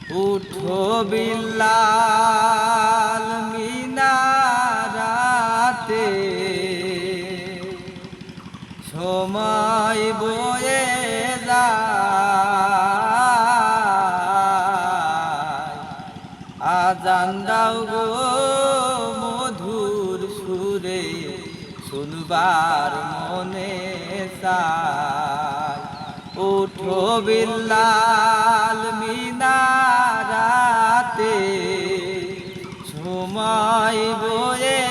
উঠো বিল্লাল মিনারাতে, সময় বয়ে যায়। আজান দাও গো মধুর সুরে, শুনবার মনে চায়। উঠো বিল্লাল মিনারাতে, সময় বয়ে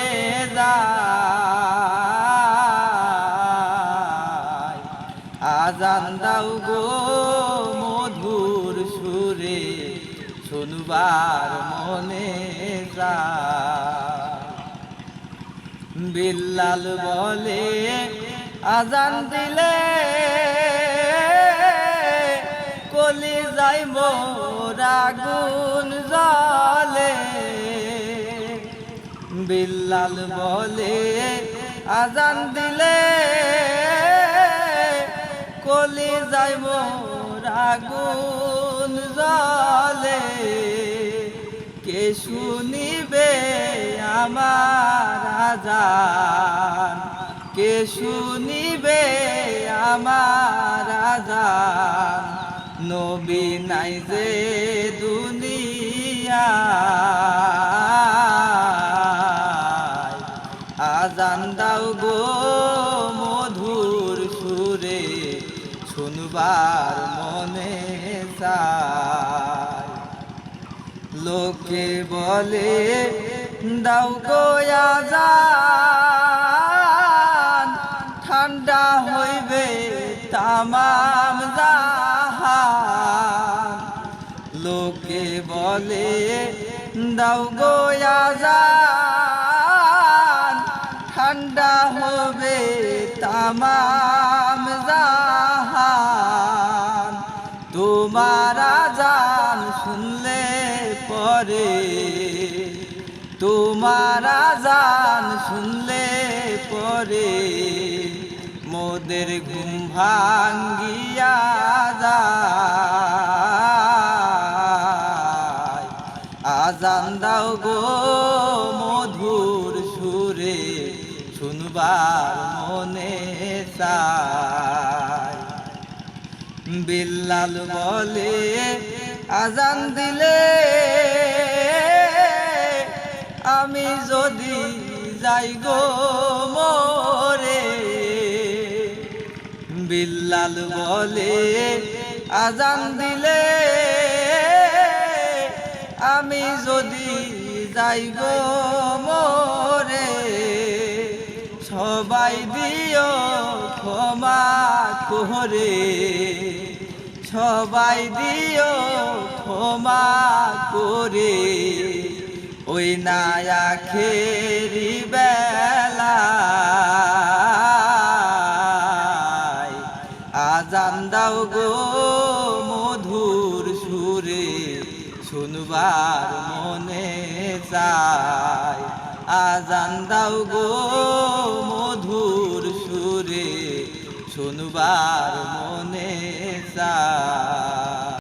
যায়। আজান দাও গো মধুর সুরে, শুনবার মনে যায়। বিল্লাল বলে আজান দিলে কলিজায় মোর আগুন জ্বলে। বিল্লাল বলে আজান দিলে কলিজায় মোর আগুন জ্বলে। কে শুনিবে আমার আজান, কে শুনিবে আমার আজান। নবী নাই যে দুনিয়ায়। আজান দাও গো মধুর সুরে, শুনবার মনে চায়। লোকে বলে দাও গো আজান, ঠান্ডা হইবে তামাম জাহান। লোকে বলে দাও গো আজান, ঠান্ডা হবে তামাম জাহান। তোমার আজান শুনলে পরে, তোমার আজান শুনলে পরে মোদের ঘুম ভাঙ্গিয়া যায়। আজান দাও গো মধুর সুরে, শুনবার মনে চায়। বিল্লাল বলে আজান দিলে আমি যদি যাই গো মরে। বিল্লাল বলে আজান দিলে আমি যদি যাই গো মরে। সবাই দিও ক্ষমা করে, সবাই দিও ক্ষমা করে। ওই না আখেরি বেলায় আজান দাও গো মধুর সুরে, শুনবার মনে চায়। আজান দাও গো মধুর সুরে, শুনবার মনে চায়।